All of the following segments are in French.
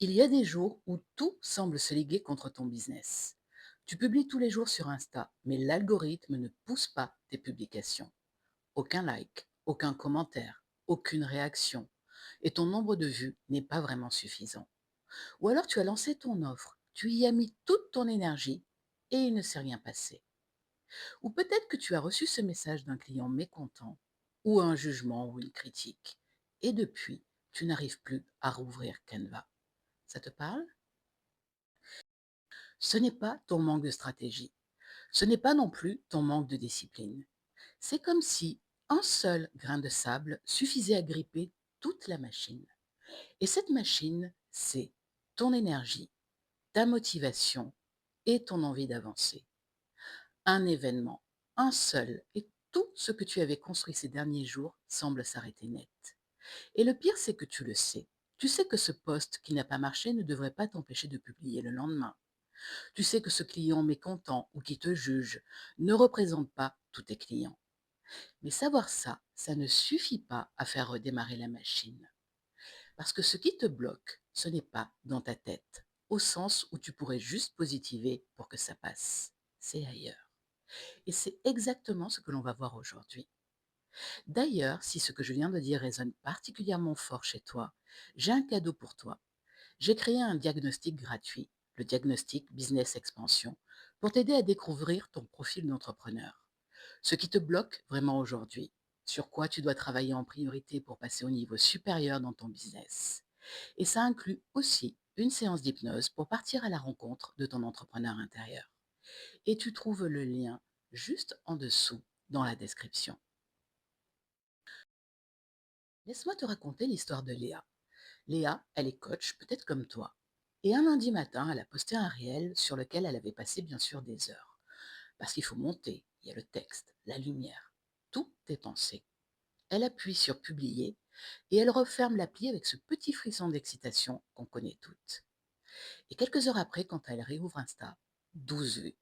Il y a des jours où tout semble se liguer contre ton business. Tu publies tous les jours sur Insta, mais l'algorithme ne pousse pas tes publications. Aucun like, aucun commentaire, aucune réaction. Et ton nombre de vues n'est pas vraiment suffisant. Ou alors tu as lancé ton offre, tu y as mis toute ton énergie et il ne s'est rien passé. Ou peut-être que tu as reçu ce message d'un client mécontent, ou un jugement ou une critique. Et depuis, tu n'arrives plus à rouvrir Canva. Ça te parle? Ce n'est pas ton manque de stratégie. Ce n'est pas non plus ton manque de discipline. C'est comme si un seul grain de sable suffisait à gripper toute la machine. Et cette machine, c'est ton énergie, ta motivation et ton envie d'avancer. Un événement, un seul, et tout ce que tu avais construit ces derniers jours semble s'arrêter net. Et le pire, c'est que tu le sais. Tu sais que ce poste qui n'a pas marché ne devrait pas t'empêcher de publier le lendemain. Tu sais que ce client mécontent ou qui te juge ne représente pas tous tes clients. Mais savoir ça, ça ne suffit pas à faire redémarrer la machine. Parce que ce qui te bloque, ce n'est pas dans ta tête, au sens où tu pourrais juste positiver pour que ça passe. C'est ailleurs. Et c'est exactement ce que l'on va voir aujourd'hui. D'ailleurs, si ce que je viens de dire résonne particulièrement fort chez toi, j'ai un cadeau pour toi. J'ai créé un diagnostic gratuit, le diagnostic Business Expansion, pour t'aider à découvrir ton profil d'entrepreneur. Ce qui te bloque vraiment aujourd'hui, sur quoi tu dois travailler en priorité pour passer au niveau supérieur dans ton business. Et ça inclut aussi une séance d'hypnose pour partir à la rencontre de ton entrepreneur intérieur. Et tu trouves le lien juste en dessous dans la description. Laisse-moi te raconter l'histoire de Léa. Léa, elle est coach, peut-être comme toi. Et un lundi matin, elle a posté un réel sur lequel elle avait passé bien sûr des heures. Parce qu'il faut monter, il y a le texte, la lumière. Tout est pensé. Elle appuie sur publier et elle referme l'appli avec ce petit frisson d'excitation qu'on connaît toutes. Et quelques heures après, quand elle réouvre Insta, 12 vues,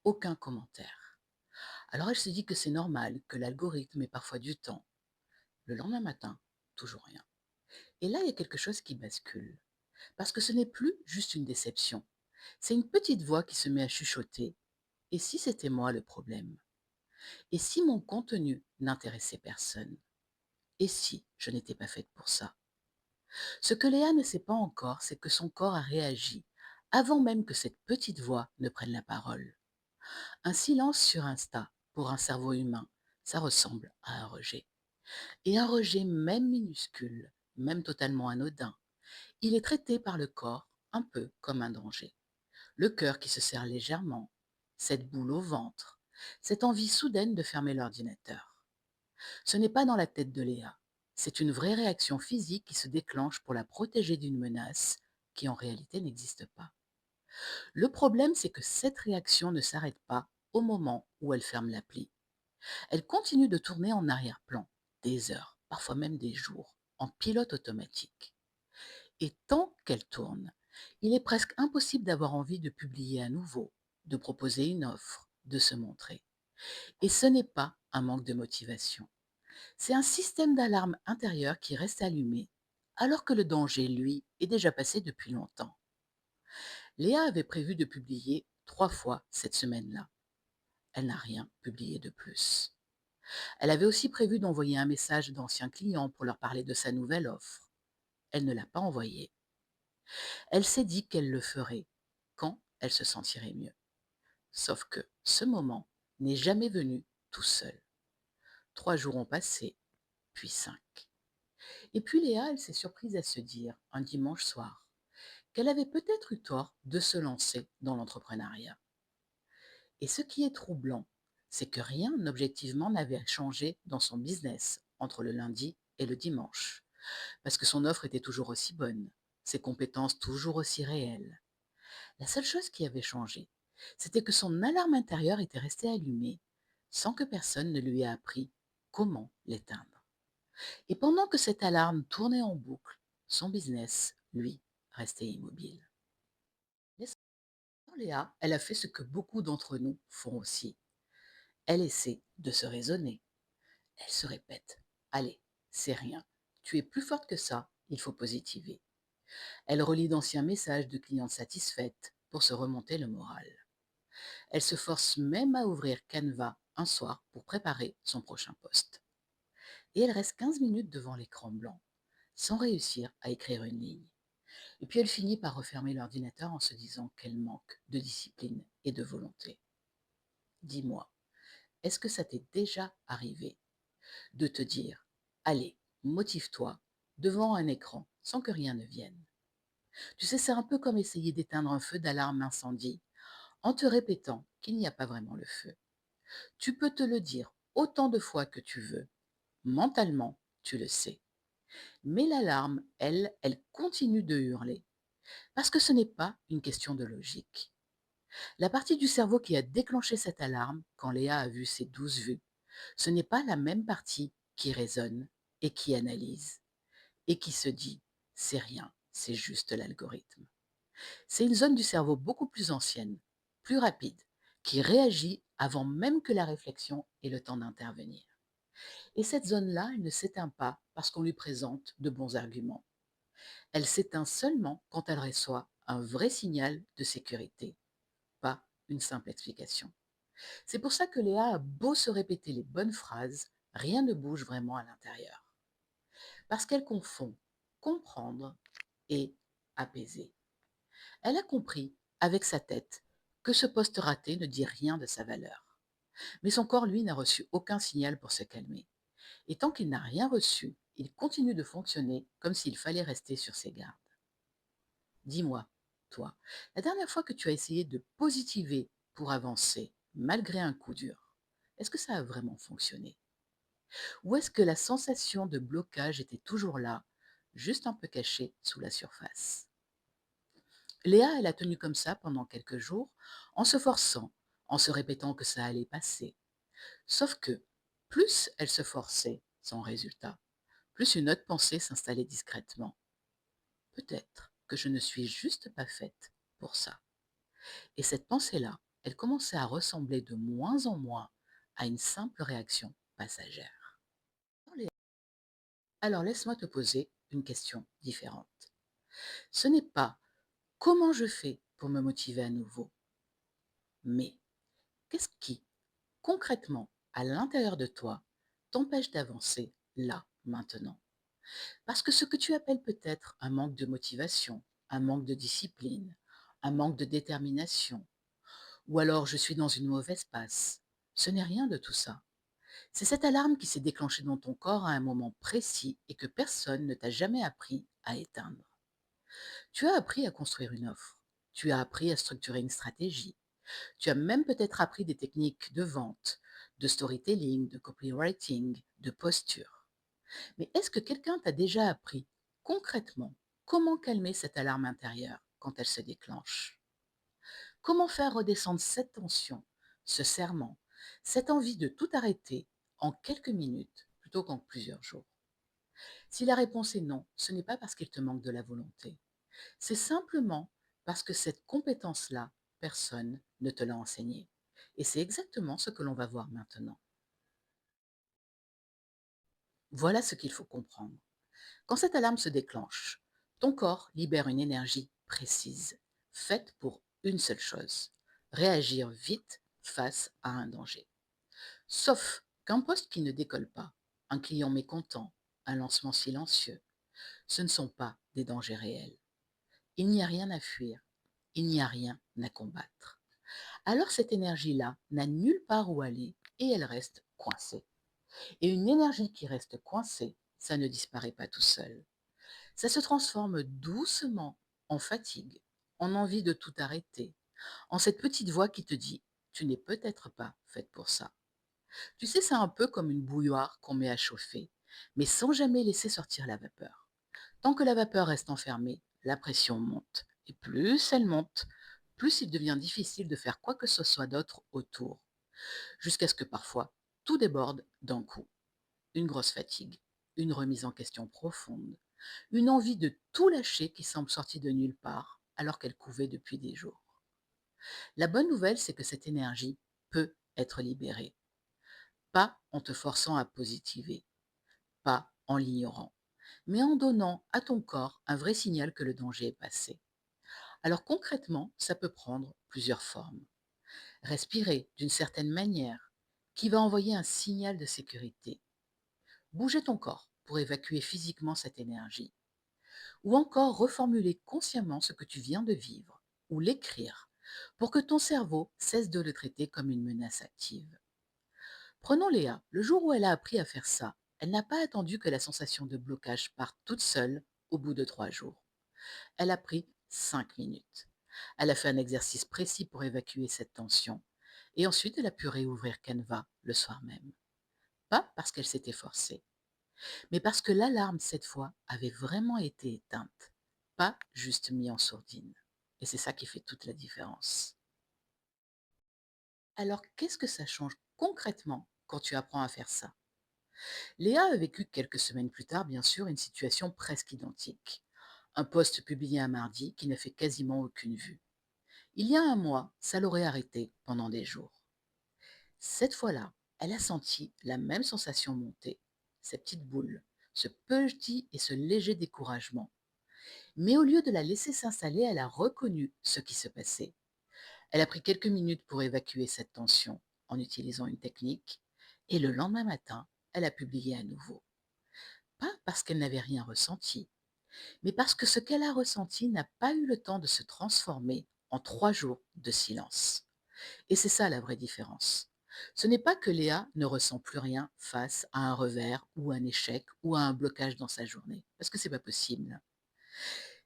aucun commentaire. Alors elle se dit que c'est normal, que l'algorithme met parfois du temps. Le lendemain matin, toujours rien. Et là, il y a quelque chose qui bascule. Parce que ce n'est plus juste une déception. C'est une petite voix qui se met à chuchoter. Et si c'était moi le problème? Et si mon contenu n'intéressait personne? Et si je n'étais pas faite pour ça? Ce que Léa ne sait pas encore, c'est que son corps a réagi avant même que cette petite voix ne prenne la parole. Un silence sur Insta, pour un cerveau humain, ça ressemble à un rejet. Et un rejet même minuscule, même totalement anodin, il est traité par le corps un peu comme un danger. Le cœur qui se serre légèrement, cette boule au ventre, cette envie soudaine de fermer l'ordinateur. Ce n'est pas dans la tête de Léa, c'est une vraie réaction physique qui se déclenche pour la protéger d'une menace qui en réalité n'existe pas. Le problème, c'est que cette réaction ne s'arrête pas au moment où elle ferme l'appli. Elle continue de tourner en arrière-plan, des heures, parfois même des jours, en pilote automatique. Et tant qu'elle tourne, il est presque impossible d'avoir envie de publier à nouveau, de proposer une offre, de se montrer. Et ce n'est pas un manque de motivation. C'est un système d'alarme intérieur qui reste allumé, alors que le danger, lui, est déjà passé depuis longtemps. Léa avait prévu de publier 3 fois cette semaine-là. Elle n'a rien publié de plus. Elle avait aussi prévu d'envoyer un message d'anciens clients pour leur parler de sa nouvelle offre. Elle ne l'a pas envoyé. Elle s'est dit qu'elle le ferait quand elle se sentirait mieux. Sauf que ce moment n'est jamais venu tout seul. 3 jours ont passé, puis 5. Et puis Léa, elle s'est surprise à se dire, un dimanche soir, qu'elle avait peut-être eu tort de se lancer dans l'entrepreneuriat. Et ce qui est troublant, c'est que rien objectivement n'avait changé dans son business entre le lundi et le dimanche, parce que son offre était toujours aussi bonne, ses compétences toujours aussi réelles. La seule chose qui avait changé, c'était que son alarme intérieure était restée allumée sans que personne ne lui ait appris comment l'éteindre. Et pendant que cette alarme tournait en boucle, son business, lui, restait immobile. Laissant Léa, elle a fait ce que beaucoup d'entre nous font aussi. Elle essaie de se raisonner. Elle se répète: allez, c'est rien. Tu es plus forte que ça, il faut positiver. Elle relit d'anciens messages de clientes satisfaites pour se remonter le moral. Elle se force même à ouvrir Canva un soir pour préparer son prochain post. Et elle reste 15 minutes devant l'écran blanc, sans réussir à écrire une ligne. Et puis elle finit par refermer l'ordinateur en se disant qu'elle manque de discipline et de volonté. Dis-moi, est-ce que ça t'est déjà arrivé de te dire, allez, motive-toi devant un écran sans que rien ne vienne? Tu sais, c'est un peu comme essayer d'éteindre un feu d'alarme incendie en te répétant qu'il n'y a pas vraiment le feu. Tu peux te le dire autant de fois que tu veux. Mentalement, tu le sais. Mais l'alarme, elle continue de hurler. Parce que ce n'est pas une question de logique. La partie du cerveau qui a déclenché cette alarme, quand Léa a vu ses 12 vues, ce n'est pas la même partie qui raisonne et qui analyse et qui se dit c'est rien, c'est juste l'algorithme. C'est une zone du cerveau beaucoup plus ancienne, plus rapide, qui réagit avant même que la réflexion ait le temps d'intervenir. Et cette zone-là, elle ne s'éteint pas parce qu'on lui présente de bons arguments. Elle s'éteint seulement quand elle reçoit un vrai signal de sécurité, pas une simple explication. C'est pour ça que Léa a beau se répéter les bonnes phrases, rien ne bouge vraiment à l'intérieur. Parce qu'elle confond comprendre et apaiser. Elle a compris, avec sa tête, que ce poste raté ne dit rien de sa valeur. Mais son corps, lui, n'a reçu aucun signal pour se calmer. Et tant qu'il n'a rien reçu, il continue de fonctionner comme s'il fallait rester sur ses gardes. Dis-moi, toi, la dernière fois que tu as essayé de positiver pour avancer, malgré un coup dur, est-ce que ça a vraiment fonctionné? Ou est-ce que la sensation de blocage était toujours là, juste un peu cachée sous la surface? Léa, elle a tenu comme ça pendant quelques jours, en se forçant, en se répétant que ça allait passer. Sauf que, plus elle se forçait, sans résultat, plus une autre pensée s'installait discrètement. Peut-être que je ne suis juste pas faite pour ça. Et cette pensée-là, elle commençait à ressembler de moins en moins à une simple réaction passagère. Alors laisse-moi te poser une question différente. Ce n'est pas comment je fais pour me motiver à nouveau, mais qu'est-ce qui, concrètement, à l'intérieur de toi, t'empêche d'avancer là, maintenant? Parce que ce que tu appelles peut-être un manque de motivation, un manque de discipline, un manque de détermination, ou alors je suis dans une mauvaise passe, ce n'est rien de tout ça. C'est cette alarme qui s'est déclenchée dans ton corps à un moment précis et que personne ne t'a jamais appris à éteindre. Tu as appris à construire une offre, tu as appris à structurer une stratégie, tu as même peut-être appris des techniques de vente, de storytelling, de copywriting, de posture. Mais est-ce que quelqu'un t'a déjà appris concrètement comment calmer cette alarme intérieure quand elle se déclenche? Comment faire redescendre cette tension, ce serrement, cette envie de tout arrêter en quelques minutes plutôt qu'en plusieurs jours? Si la réponse est non, ce n'est pas parce qu'il te manque de la volonté. C'est simplement parce que cette compétence-là, personne ne te l'a enseignée. Et c'est exactement ce que l'on va voir maintenant. Voilà ce qu'il faut comprendre. Quand cette alarme se déclenche, ton corps libère une énergie précise, faite pour une seule chose, réagir vite face à un danger. Sauf qu'un poste qui ne décolle pas, un client mécontent, un lancement silencieux, ce ne sont pas des dangers réels. Il n'y a rien à fuir, il n'y a rien à combattre. Alors cette énergie-là n'a nulle part où aller et elle reste coincée. Et une énergie qui reste coincée, ça ne disparaît pas tout seul. Ça se transforme doucement en fatigue, en envie de tout arrêter, en cette petite voix qui te dit tu n'es peut-être pas faite pour ça. Tu sais, c'est un peu comme une bouilloire qu'on met à chauffer, mais sans jamais laisser sortir la vapeur. Tant que la vapeur reste enfermée, la pression monte. Et plus elle monte, plus il devient difficile de faire quoi que ce soit d'autre autour, jusqu'à ce que parfois tout déborde d'un coup. Une grosse fatigue, une remise en question profonde, une envie de tout lâcher qui semble sortie de nulle part alors qu'elle couvait depuis des jours. La bonne nouvelle, c'est que cette énergie peut être libérée, pas en te forçant à positiver, pas en l'ignorant, mais en donnant à ton corps un vrai signal que le danger est passé. Alors concrètement, ça peut prendre plusieurs formes. Respirer d'une certaine manière, qui va envoyer un signal de sécurité. Bouger ton corps pour évacuer physiquement cette énergie. Ou encore reformuler consciemment ce que tu viens de vivre, ou l'écrire, pour que ton cerveau cesse de le traiter comme une menace active. Prenons Léa. Le jour où elle a appris à faire ça, elle n'a pas attendu que la sensation de blocage parte toute seule au bout de 3 jours. Elle a pris 5 minutes. Elle a fait un exercice précis pour évacuer cette tension. Et ensuite, elle a pu réouvrir Canva le soir même. Pas parce qu'elle s'était forcée, mais parce que l'alarme, cette fois, avait vraiment été éteinte, pas juste mis en sourdine. Et c'est ça qui fait toute la différence. Alors, qu'est-ce que ça change concrètement quand tu apprends à faire ça? Léa a vécu quelques semaines plus tard, bien sûr, une situation presque identique. Un post publié un mardi qui ne fait quasiment aucune vue. Il y a un mois, ça l'aurait arrêté pendant des jours. Cette fois-là, elle a senti la même sensation monter, ces petites boules, ce petit et ce léger découragement. Mais au lieu de la laisser s'installer, elle a reconnu ce qui se passait. Elle a pris quelques minutes pour évacuer cette tension en utilisant une technique, et le lendemain matin, elle a publié à nouveau. Pas parce qu'elle n'avait rien ressenti, mais parce que ce qu'elle a ressenti n'a pas eu le temps de se transformer en 3 jours de silence. Et c'est ça la vraie différence. Ce n'est pas que Léa ne ressent plus rien face à un revers ou un échec ou à un blocage dans sa journée, parce que c'est pas possible.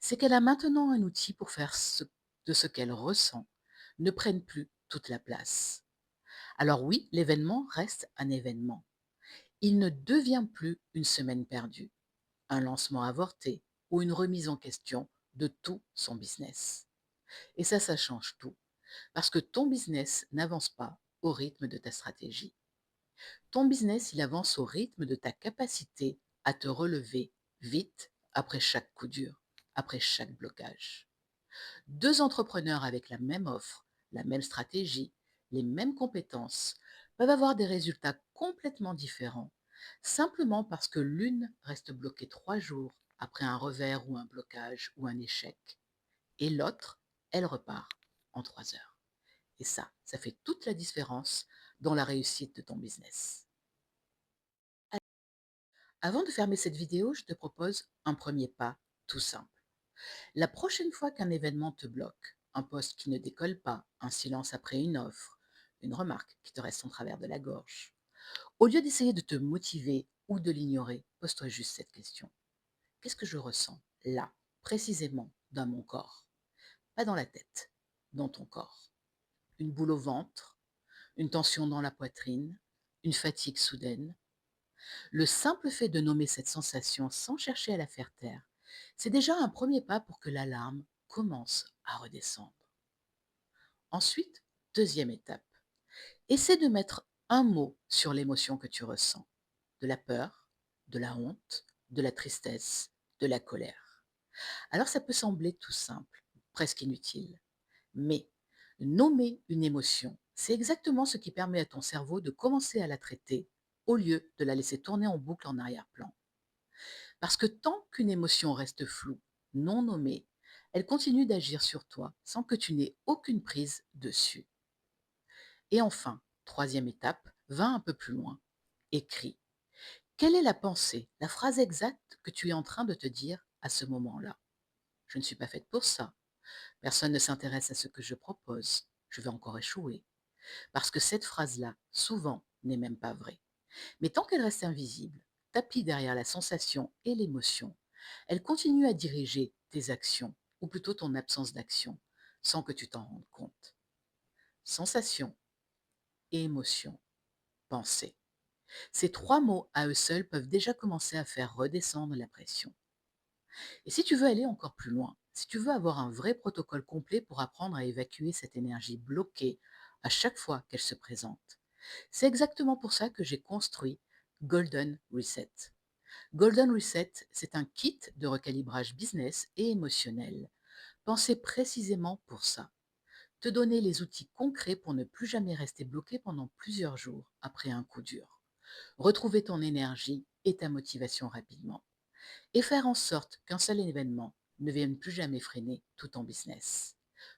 C'est qu'elle a maintenant un outil pour faire de ce qu'elle ressent ne prenne plus toute la place. Alors oui, l'événement reste un événement. Il ne devient plus une semaine perdue, un lancement avorté ou une remise en question de tout son business. Et ça change tout, parce que ton business n'avance pas au rythme de ta stratégie. Ton business, il avance au rythme de ta capacité à te relever vite après chaque coup dur, après chaque blocage. Deux entrepreneurs avec la même offre, la même stratégie, les mêmes compétences peuvent avoir des résultats complètement différents, simplement parce que l'une reste bloquée 3 jours après un revers ou un blocage ou un échec, et l'autre, elle repart en 3 heures. Et ça fait toute la différence dans la réussite de ton business. Avant de fermer cette vidéo, je te propose un premier pas tout simple. La prochaine fois qu'un événement te bloque, un poste qui ne décolle pas, un silence après une offre, une remarque qui te reste en travers de la gorge, au lieu d'essayer de te motiver ou de l'ignorer, pose-toi juste cette question. Qu'est-ce que je ressens là, précisément, dans mon corps? Pas dans la tête, dans ton corps. Une boule au ventre, une tension dans la poitrine, une fatigue soudaine. Le simple fait de nommer cette sensation sans chercher à la faire taire, c'est déjà un premier pas pour que l'alarme commence à redescendre. Ensuite, deuxième étape, essaie de mettre un mot sur l'émotion que tu ressens. De la peur, de la honte, de la tristesse, de la colère. Alors ça peut sembler tout simple, presque inutile, mais nommer une émotion, c'est exactement ce qui permet à ton cerveau de commencer à la traiter au lieu de la laisser tourner en boucle en arrière-plan. Parce que tant qu'une émotion reste floue, non nommée, elle continue d'agir sur toi sans que tu n'aies aucune prise dessus. Et enfin, troisième étape, va un peu plus loin. Écris. Quelle est la pensée, la phrase exacte que tu es en train de te dire à ce moment-là? Je ne suis pas faite pour ça. Personne ne s'intéresse à ce que je propose. Je vais encore échouer. Parce que cette phrase-là, souvent, n'est même pas vraie. Mais tant qu'elle reste invisible, tapie derrière la sensation et l'émotion, elle continue à diriger tes actions, ou plutôt ton absence d'action, sans que tu t'en rendes compte. Sensation, émotion, pensée. Ces trois mots à eux seuls peuvent déjà commencer à faire redescendre la pression. Et si tu veux aller encore plus loin, si tu veux avoir un vrai protocole complet pour apprendre à évacuer cette énergie bloquée à chaque fois qu'elle se présente, c'est exactement pour ça que j'ai construit Golden Reset. Golden Reset, c'est un kit de recalibrage business et émotionnel, pensé précisément pour ça. Te donner les outils concrets pour ne plus jamais rester bloqué pendant plusieurs jours après un coup dur. Retrouver ton énergie et ta motivation rapidement. et faire en sorte qu'un seul événement ne vienne plus jamais freiner tout ton business.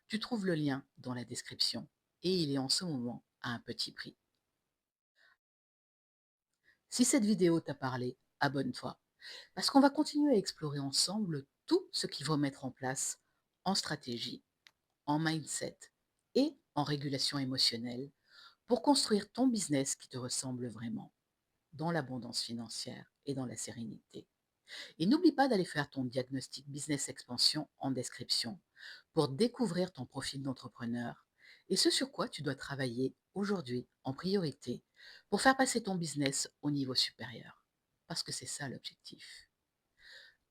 Tu trouves le lien dans la description et il est en ce moment à un petit prix. Si cette vidéo t'a parlé, abonne-toi parce qu'on va continuer à explorer ensemble tout ce qu'il faut mettre en place en stratégie, en mindset et en régulation émotionnelle pour construire ton business qui te ressemble vraiment, dans l'abondance financière et dans la sérénité. Et n'oublie pas d'aller faire ton diagnostic business expansion en description pour découvrir ton profil d'entrepreneur et ce sur quoi tu dois travailler aujourd'hui en priorité pour faire passer ton business au niveau supérieur. Parce que c'est ça l'objectif.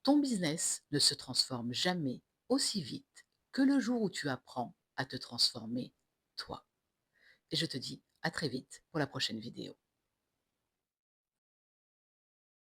Ton business ne se transforme jamais aussi vite que le jour où tu apprends à te transformer toi. Et je te dis à très vite pour la prochaine vidéo.